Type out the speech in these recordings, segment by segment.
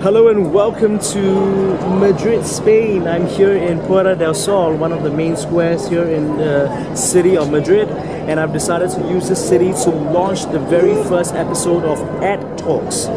Hello and welcome to Madrid, Spain. I'm here in Puerta del Sol, one of the main squares here in the city of Madrid, and I've decided to use this city to launch the very first episode of Ed Talks.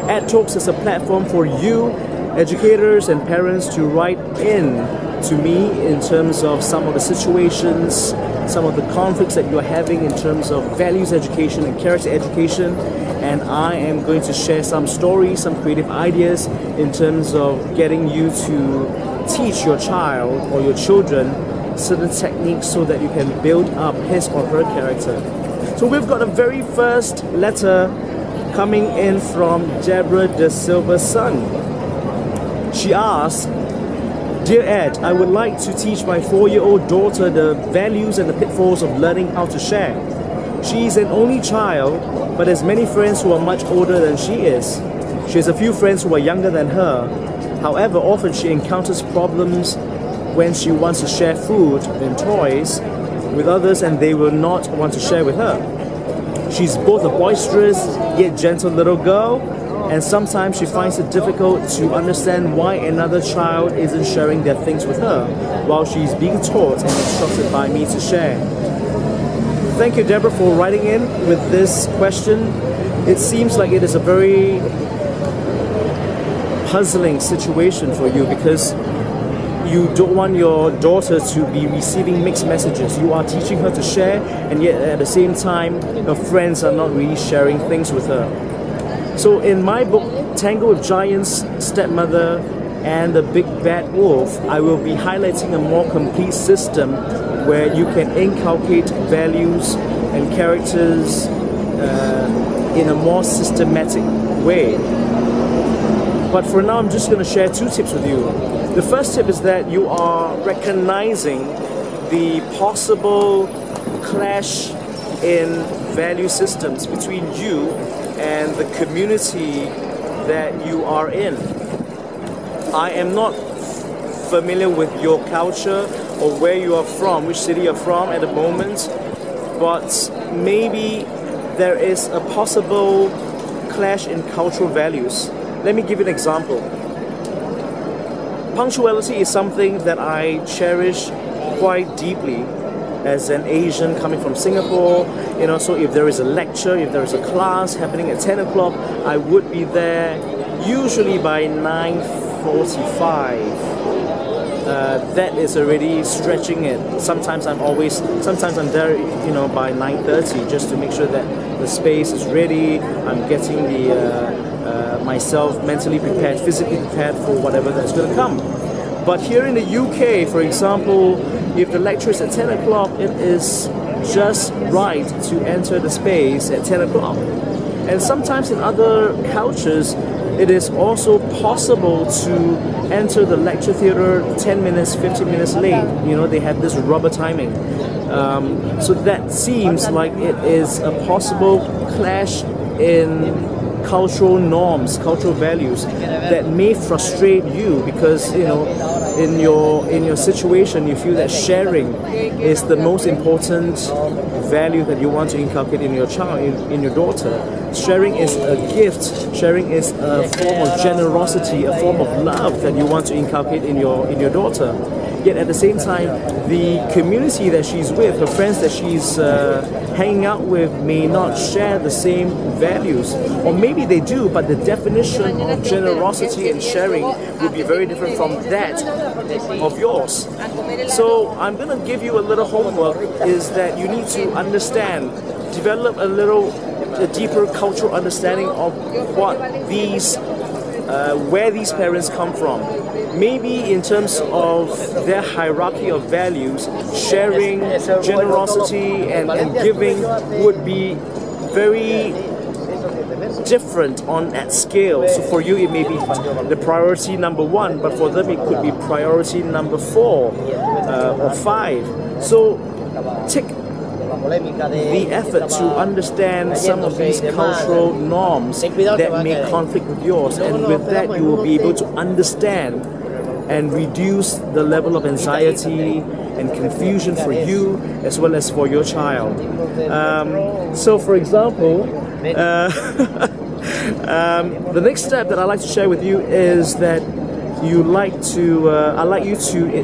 Ed Talks is a platform for you, educators and parents, to write in to me in terms of some of the situations, some of the conflicts that you're having in terms of values education and character education. And I am going to share some stories, some creative ideas in terms of getting you to teach your child or your children certain techniques so that you can build up his or her character. So we've got a very first letter coming in from Deborah De Silva's son. She asks, "Dear Ed, I would like to teach my 4-year-old daughter the values and the pitfalls of learning how to share. She's an only child, but has many friends who are much older than she is. She has a few friends who are younger than her. However, often she encounters problems when she wants to share food and toys with others and they will not want to share with her. She's both a boisterous yet gentle little girl, and sometimes she finds it difficult to understand why another child isn't sharing their things with her while she's being taught and instructed by me to share." Thank you, Deborah, for writing in with this question. It seems like it is a very puzzling situation for you because you don't want your daughter to be receiving mixed messages. You are teaching her to share, and yet at the same time, her friends are not really sharing things with her. So in my book, Tango with Giants, Stepmother, and the Big Bad Wolf, I will be highlighting a more complete system where you can inculcate values and characters in a more systematic way. But for now, I'm just going to share 2 tips with you. The first tip is that you are recognizing the possible clash in value systems between you and the community that you are in. I am not familiar with your culture or where you are from, which city you're from at the moment, but maybe there is a possible clash in cultural values. Let me give you an example. Punctuality is something that I cherish quite deeply as an Asian coming from Singapore. You know, so if there is a lecture, if there is a class happening at 10 o'clock, I would be there usually by 9:45. That is already stretching it. Sometimes I'm there, you know, by 9:30 just to make sure that the space is ready. I'm getting myself mentally prepared, physically prepared for whatever that's going to come. But here in the UK, for example, if the lecture is at 10 o'clock, it is just right to enter the space at 10 o'clock. And sometimes in other cultures, it is also possible to enter the lecture theater 10 minutes, 15 minutes late. You know, they have this rubber timing. So that seems like it is a possible clash in cultural norms, cultural values that may frustrate you because, you know, in your situation you feel that sharing is the most important value that you want to inculcate in your child, in your daughter. Sharing is a gift. Sharing is a form of generosity, a form of love that you want to inculcate in your daughter. Yet at the same time, the community that she's with, her friends that she's hanging out with, may not share the same values. Or maybe they do, but the definition of generosity and sharing would be very different from that of yours. So I'm going to give you a little homework, is that you need to understand, develop a deeper cultural understanding of what where these parents come from. Maybe in terms of their hierarchy of values, sharing, generosity, and giving would be very different on that scale. So for you, it may be the priority number 1, but for them, it could be priority number 4 or 5. So take the effort to understand some of these cultural norms that may conflict with yours, and with that you will be able to understand and reduce the level of anxiety and confusion for you as well as for your child. So for example, The next step that I'd like to share with you is that I'd like you to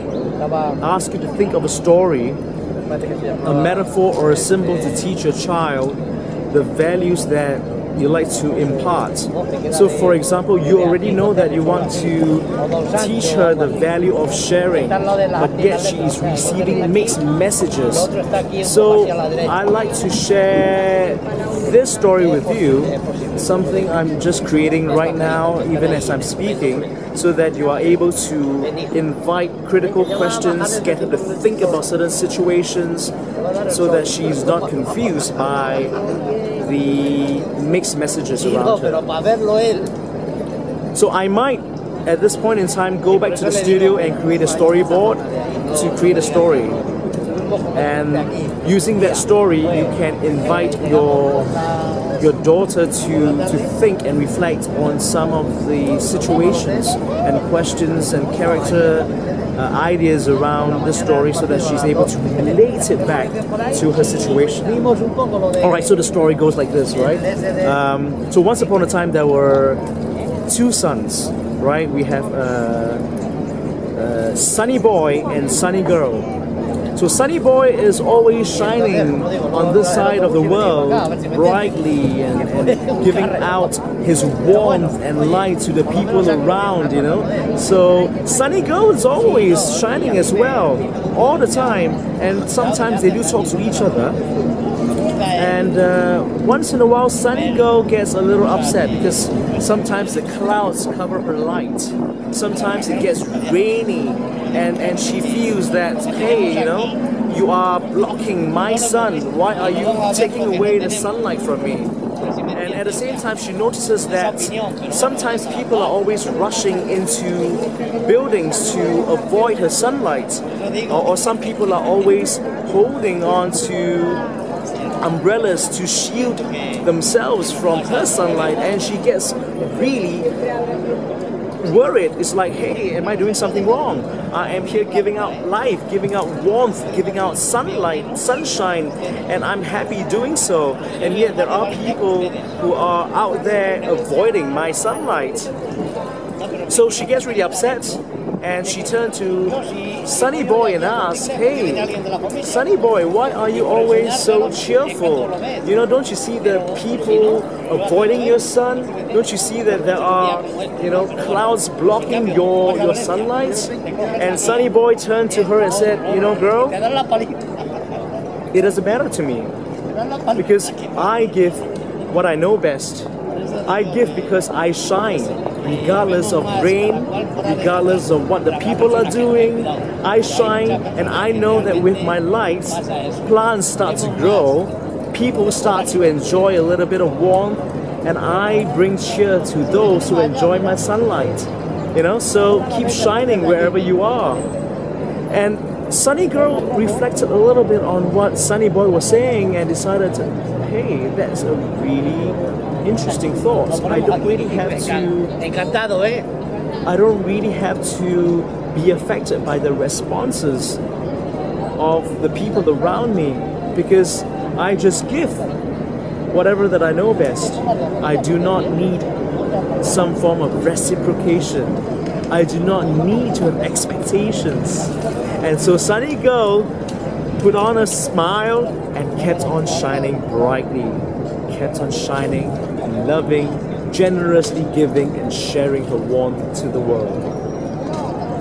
ask you to think of a story, a metaphor or a symbol to teach your child the values that you like to impart. So for example, you already know that you want to teach her the value of sharing, but yet she is receiving mixed messages. So I like to share this story with you, something I'm just creating right now even as I'm speaking, so that you are able to invite critical questions, get her to think about certain situations, so that she's not confused by the mixed messages around her. So I might, at this point in time, go back to the studio and create a storyboard to create a story. And using that story, you can invite your daughter to think and reflect on some of the situations and questions and character ideas around the story, so that she's able to relate it back to her situation. Alright, so the story goes like this, right? So once upon a time there were two sons, right? We have Sunny Boy and Sunny Girl. So Sunny Boy is always shining on this side of the world brightly and giving out his warmth and light to the people around, you know. So Sunny Girl is always shining as well, all the time, and sometimes they do talk to each other. And once in a while, Sunny Girl gets a little upset because sometimes the clouds cover her light. Sometimes it gets rainy, and she feels that, hey, you know, you are blocking my sun. Why are you taking away the sunlight from me? And at the same time, she notices that sometimes people are always rushing into buildings to avoid her sunlight, or some people are always holding on to umbrellas to shield themselves from her sunlight, and she gets really worried. It's like, hey, am I doing something wrong? I am here giving out life, giving out warmth, giving out sunlight, sunshine, and I'm happy doing so. And yet there are people who are out there avoiding my sunlight. So she gets really upset, and she turned to Sunny Boy and asked, hey, Sunny Boy, why are you always so cheerful? You know, don't you see the people avoiding your sun? Don't you see that there are, you know, clouds blocking your sunlight? And Sunny Boy turned to her and said, you know, girl, it doesn't matter to me, because I give what I know best. I give because I shine, regardless of rain, regardless of what the people are doing. I shine, and I know that with my lights, plants start to grow, people start to enjoy a little bit of warmth, and I bring cheer to those who enjoy my sunlight. You know, so keep shining wherever you are. And Sunny Girl reflected a little bit on what Sunny Boy was saying and decided to, hey, that's a really interesting thought. I don't really have to be affected by the responses of the people around me, because I just give whatever that I know best. I do not need some form of reciprocation. I do not need to have expectations. And so Sunny Girl put on a smile and kept on shining brightly, kept on shining, loving, generously giving and sharing her warmth to the world.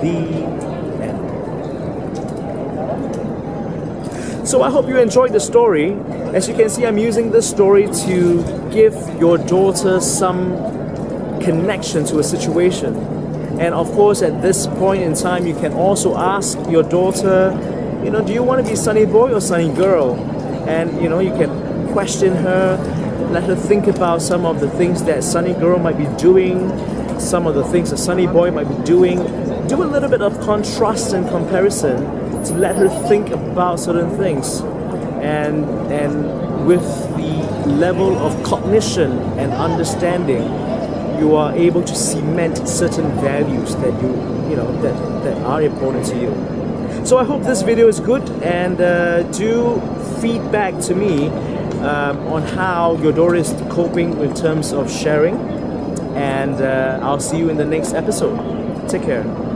The end. So I hope you enjoyed the story. As you can see, I'm using this story to give your daughter some connection to a situation. And of course, at this point in time, you can also ask your daughter, you know, do you want to be Sunny Boy or Sunny Girl? And you know, you can question her, let her think about some of the things that Sunny Girl might be doing, some of the things that Sunny Boy might be doing. Do a little bit of contrast and comparison to let her think about certain things. And with the level of cognition and understanding, you are able to cement certain values that that are important to you. So I hope this video is good, and do feedback to me on how your daughter is coping in terms of sharing, and I'll see you in the next episode. Take care.